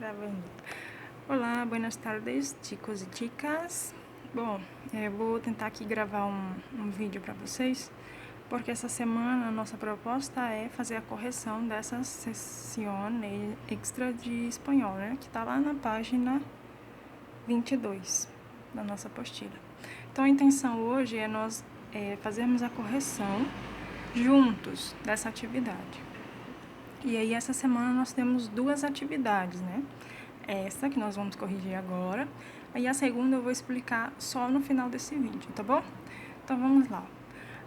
Gravando. Olá, buenas tardes, chicos e chicas. Bom, eu vou tentar aqui gravar um vídeo para vocês, porque essa semana a nossa proposta é fazer a correção dessa sessão extra de espanhol, né? Que tá lá na página 22 da nossa apostila. Então a intenção hoje é nós fazermos a correção juntos dessa atividade. E aí essa semana nós temos duas atividades, né? Essa que nós vamos corrigir agora, aí a segunda eu vou explicar só no final desse vídeo, tá bom? Então vamos lá.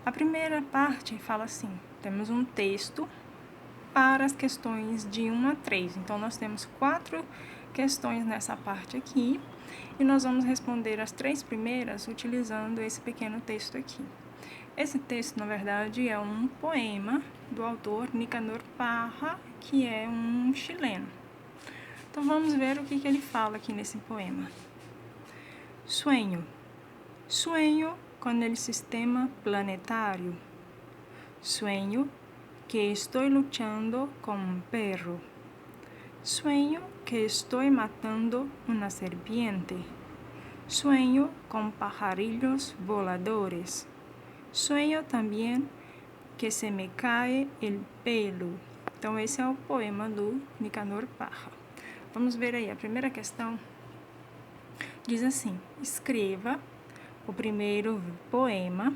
A primeira parte fala assim: temos um texto para as questões de 1 a 3. Então nós temos 4 questões nessa parte aqui e nós vamos responder as 3 primeiras utilizando esse pequeno texto aqui. Esse texto, na verdade, é um poema do autor Nicanor Parra, que é um chileno. Então, vamos ver o que ele fala aqui nesse poema. Sueño. Sueño con el sistema planetario. Sueño que estoy luchando con un perro. Sueño que estoy matando una serpiente. Sueño con pajarillos voladores. Sueño também que se me cae el pelo. Então, esse é o poema do Nicanor Parra. Vamos ver aí, a primeira questão diz assim: escreva o primeiro poema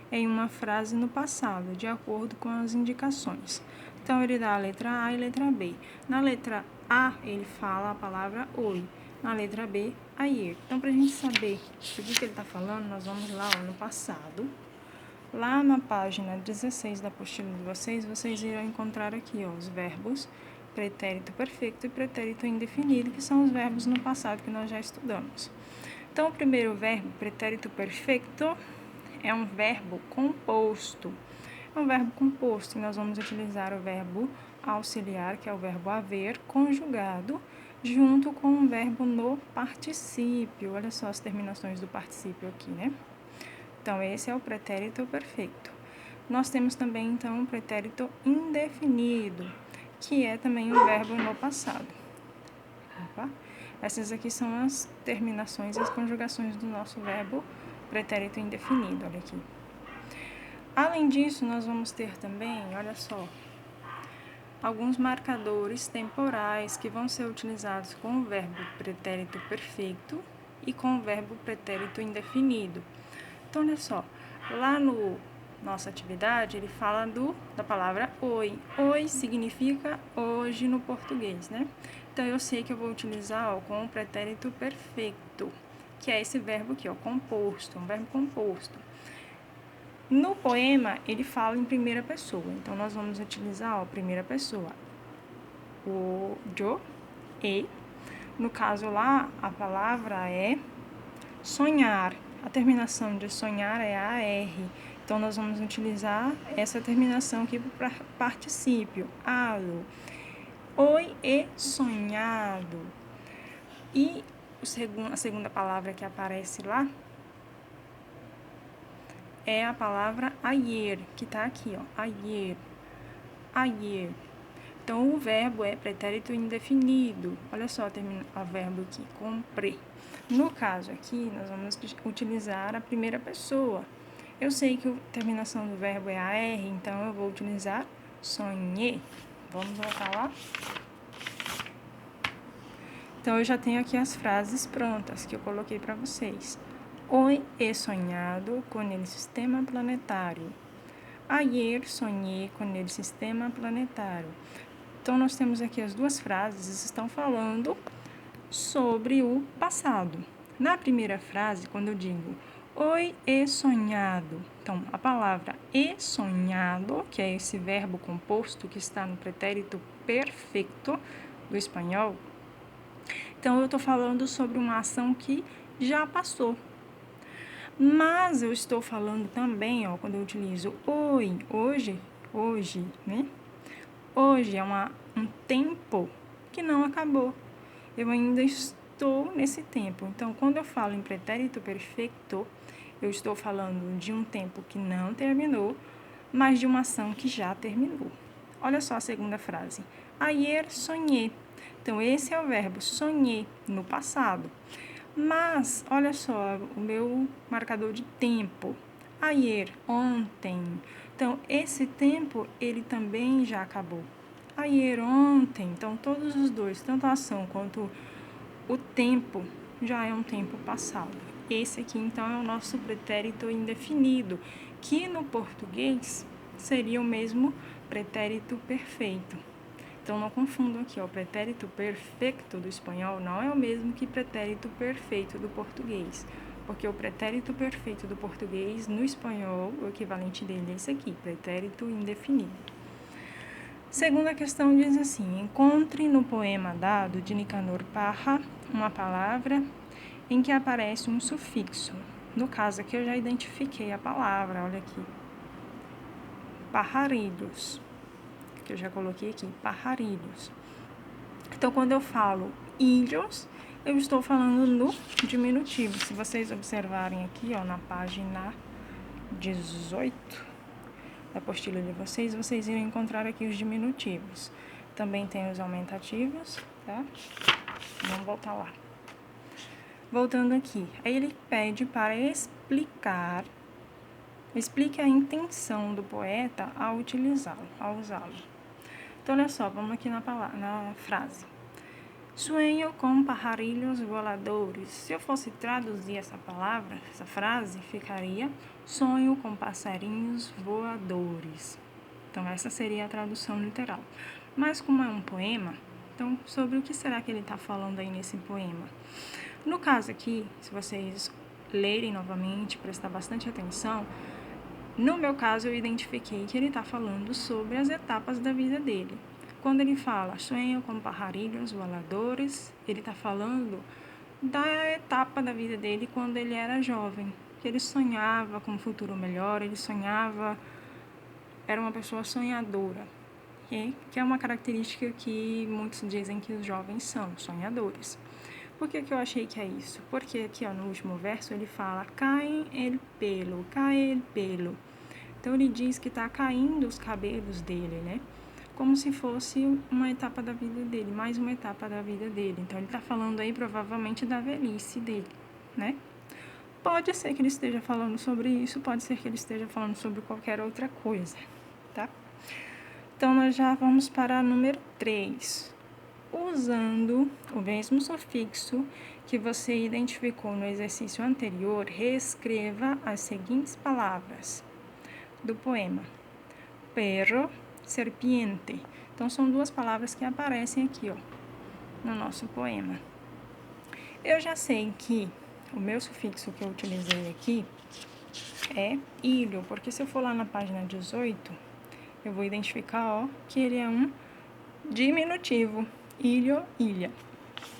em uma frase no passado, de acordo com as indicações. Então, ele dá a letra A e a letra B. Na letra A, ele fala a palavra oi. Na letra B, ayer. Então, para a gente saber do que ele está falando, nós vamos lá no passado. Lá na página 16 da apostila de vocês irão encontrar aqui os verbos pretérito perfeito e pretérito indefinido, que são os verbos no passado que nós já estudamos. Então, o primeiro verbo, pretérito perfeito, é um verbo composto. É um verbo composto e nós vamos utilizar o verbo auxiliar, que é o verbo haver, conjugado, junto com o verbo no particípio. Olha só as terminações do particípio aqui, né? Então, esse é o pretérito perfeito. Nós temos também, então, o pretérito indefinido, que é também um verbo no passado. Opa. Essas aqui são as terminações e as conjugações do nosso verbo pretérito indefinido, olha aqui. Além disso, nós vamos ter também, olha só, alguns marcadores temporais que vão ser utilizados com o verbo pretérito perfeito e com o verbo pretérito indefinido. Então, olha só, lá no nossa atividade, ele fala da palavra oi. Oi significa hoje no português, né? Então, eu sei que eu vou utilizar com o pretérito perfeito, que é esse verbo aqui, composto, um verbo composto. No poema, ele fala em primeira pessoa, então nós vamos utilizar a primeira pessoa. O yo, e. No caso lá, a palavra é sonhar. A terminação de sonhar é AR. Então, nós vamos utilizar essa terminação aqui para particípio. Alo. Oi e sonhado. E a segunda palavra que aparece lá é a palavra ayer, que está aqui, ó. Ayer. Ayer. Então, o verbo é pretérito indefinido. Olha só o verbo aqui, comprei. No caso aqui, nós vamos utilizar a primeira pessoa. Eu sei que a terminação do verbo é AR, então eu vou utilizar sonhei. Vamos voltar lá? Então, eu já tenho aqui as frases prontas que eu coloquei para vocês. Hoy he sonhado com el sistema planetário. Ayer sonhei com el sistema planetário. Então, nós temos aqui as duas frases, estão falando sobre o passado. Na primeira frase, quando eu digo hoy he sonhado, então, a palavra he sonhado, que é esse verbo composto que está no pretérito perfeito do espanhol, então, eu estou falando sobre uma ação que já passou. Mas eu estou falando também, quando eu utilizo hoje, né? Hoje é um tempo que não acabou. Eu ainda estou nesse tempo. Então, quando eu falo em pretérito perfeito, eu estou falando de um tempo que não terminou, mas de uma ação que já terminou. Olha só a segunda frase. Ayer sonhei. Então, esse é o verbo sonhei, no passado. Mas, olha só, o meu marcador de tempo. Ayer, ontem. Então, esse tempo, ele também já acabou. Ayer, ontem. Então, todos os dois, tanto a ação quanto o tempo, já é um tempo passado. Esse aqui, então, é o nosso pretérito indefinido, que no português seria o mesmo pretérito perfeito. Então, não confundam aqui, ó, o pretérito perfeito do espanhol não é o mesmo que pretérito perfeito do português, porque o pretérito perfeito do português, no espanhol, o equivalente dele é esse aqui, pretérito indefinido. Segunda questão diz assim: encontre no poema dado de Nicanor Parra uma palavra em que aparece um sufixo. No caso aqui, eu já identifiquei a palavra, olha aqui, pajarilhos, que eu já coloquei aqui, pajarilhos. Então, quando eu falo ilhos, eu estou falando no diminutivo. Se vocês observarem aqui, ó, na página 18 da apostila de vocês, vocês irão encontrar aqui os diminutivos. Também tem os aumentativos, tá? Vamos voltar lá. Voltando aqui, aí ele pede para explique a intenção do poeta ao utilizá-lo, ao usá-lo. Então, olha só, vamos aqui na frase. Sonho com pajarilhos voadores. Se eu fosse traduzir essa palavra, essa frase, ficaria sonho com passarinhos voadores. Então, essa seria a tradução literal. Mas como é um poema, então, sobre o que será que ele está falando aí nesse poema? No caso aqui, se vocês lerem novamente, prestar bastante atenção, no meu caso, eu identifiquei que ele está falando sobre as etapas da vida dele. Quando ele fala sonho com pajarilhos voadores, ele está falando da etapa da vida dele quando ele era jovem, que ele sonhava com um futuro melhor, ele sonhava, era uma pessoa sonhadora, que é uma característica que muitos dizem que os jovens são sonhadores. Por que eu achei que é isso? Porque aqui, ó, no último verso ele fala cai el pelo. Então ele diz que está caindo os cabelos dele, né? Como se fosse uma etapa da vida dele, mais uma etapa da vida dele. Então ele está falando aí provavelmente da velhice dele, né? Pode ser que ele esteja falando sobre isso, pode ser que ele esteja falando sobre qualquer outra coisa, tá? Então nós já vamos para a número 3. Usando o mesmo sufixo que você identificou no exercício anterior, reescreva as seguintes palavras do poema. Perro, serpiente. Então, são duas palavras que aparecem aqui, ó, no nosso poema. Eu já sei que o meu sufixo que eu utilizei aqui é ilho, porque se eu for lá na página 18, eu vou identificar, ó, que ele é um diminutivo. Ilho, ilha.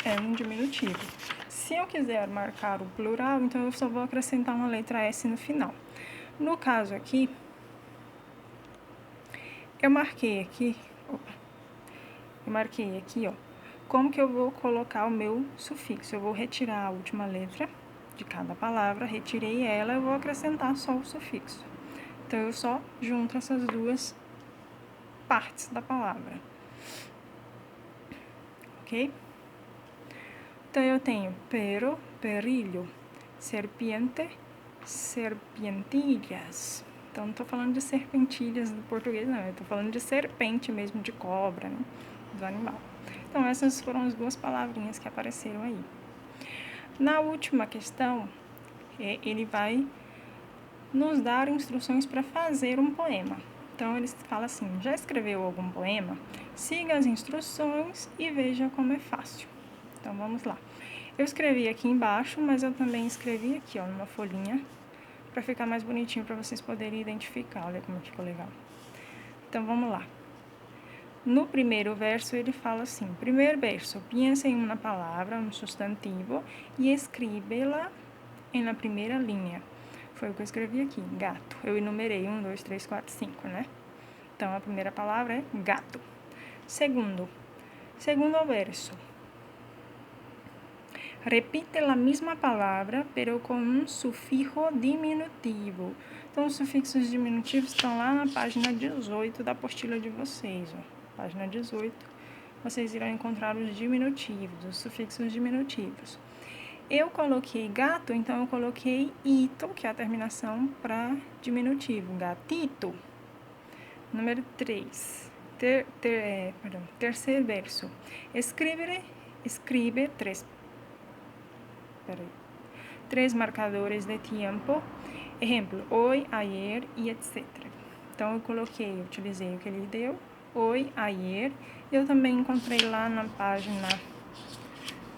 É um diminutivo. Se eu quiser marcar o plural, então eu só vou acrescentar uma letra S no final. No caso aqui, eu marquei aqui, ó, como que eu vou colocar o meu sufixo. Eu vou retirar a última letra de cada palavra, retirei ela, eu vou acrescentar só o sufixo. Então, eu só junto essas duas partes da palavra. Ok? Então, eu tenho pero, perilho, serpiente, serpentilhas. Então, não estou falando de serpentilhas do português, não. Eu estou falando de serpente mesmo, de cobra, né? Do animal. Então, essas foram as duas palavrinhas que apareceram aí. Na última questão, ele vai nos dar instruções para fazer um poema. Então, ele fala assim, já escreveu algum poema? Siga as instruções e veja como é fácil. Então, vamos lá. Eu escrevi aqui embaixo, mas eu também escrevi aqui, ó, numa folhinha, para ficar mais bonitinho, para vocês poderem identificar. Olha como ficou legal. Então, vamos lá. No primeiro verso, ele fala assim, primeiro verso, piensa em uma palavra, um substantivo, e escríbela na primeira linha. Foi o que eu escrevi aqui, gato. Eu enumerei 1, 2, 3, 4, 5, né? Então, a primeira palavra é gato. Segundo verso. Repite a mesma palavra, pero com um sufixo diminutivo. Então, os sufixos diminutivos estão lá na página 18 da apostila de vocês, ó. Página 18, vocês irão encontrar os diminutivos, os sufixos diminutivos. Eu coloquei gato, então eu coloquei ito, que é a terminação para diminutivo, gatito. Número 3. Terceiro verso. Escribe três marcadores de tempo. Exemplo, hoy, ayer e etc. Então, eu utilizei o que ele deu, hoy, ayer. Eu também encontrei lá na página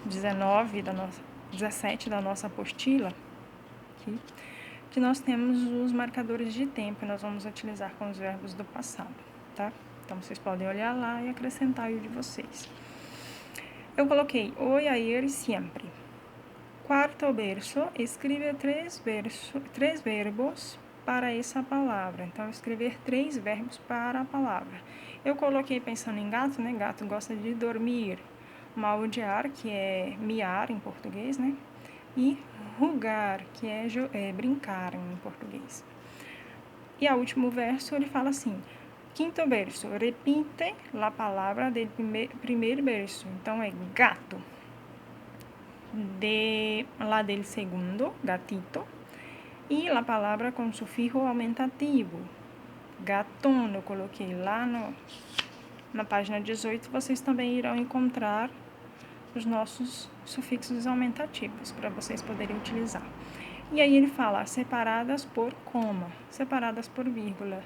17 da nossa apostila, aqui, que nós temos os marcadores de tempo e nós vamos utilizar com os verbos do passado, tá? Então, vocês podem olhar lá e acrescentar o de vocês. Eu coloquei hoy, ayer e siempre. Quarto verso, escreve três verbos para essa palavra. Então, escrever 3 verbos para a palavra. Eu coloquei pensando em gato, né? Gato gosta de dormir. Maudar, que é miar em português, né? E rugar, que é brincar em português. E o último verso, ele fala assim, quinto verso, repite a palavra do primeiro verso. Então, é gato. Lá del segundo, gatito. E a palavra com sufixo aumentativo, gatón, eu coloquei lá na página 18, vocês também irão encontrar os nossos sufixos aumentativos, para vocês poderem utilizar. E aí ele fala, separadas por coma, separadas por vírgula.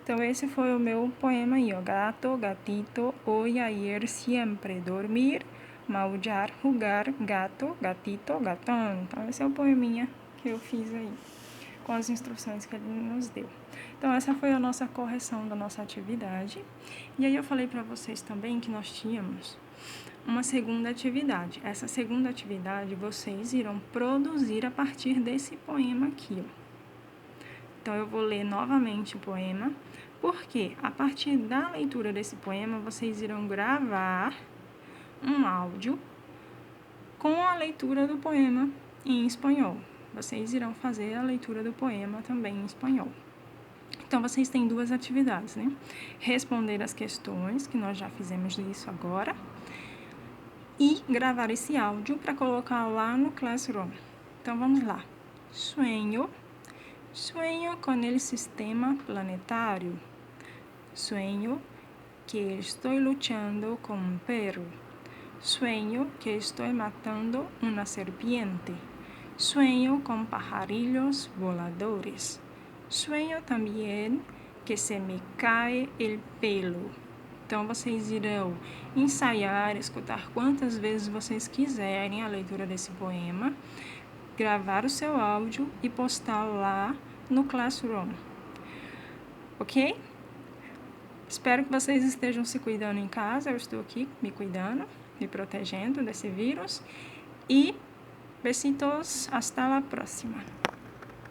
Então, esse foi o meu poema aí, ó. Gato, gatito, hoy, ayer, siempre, dormir, maullar, rugar, gato, gatito, gatón. Então, esse é o poeminha que eu fiz aí, com as instruções que ele nos deu. Então, essa foi a nossa correção da nossa atividade. E aí, eu falei para vocês também que nós tínhamos uma segunda atividade. Essa segunda atividade, vocês irão produzir a partir desse poema aqui, ó. Então, eu vou ler novamente o poema, porque a partir da leitura desse poema, vocês irão gravar um áudio com a leitura do poema em espanhol. Vocês irão fazer a leitura do poema também em espanhol. Então, vocês têm 2 atividades, né? Responder as questões, que nós já fizemos isso agora, e gravar esse áudio para colocar lá no Classroom. Então, vamos lá. Sueño con el sistema planetario. Sueño que estoy luchando con un perro. Sueño que estoy matando una serpiente. Sueño con pajarillos voladores. Sueño también que se me cae el pelo. Então, vocês irão ensaiar, escutar quantas vezes vocês quiserem a leitura desse poema, gravar o seu áudio e postar lá no Classroom, ok? Espero que vocês estejam se cuidando em casa. Eu estou aqui me cuidando, me protegendo desse vírus. E besitos, hasta la próxima.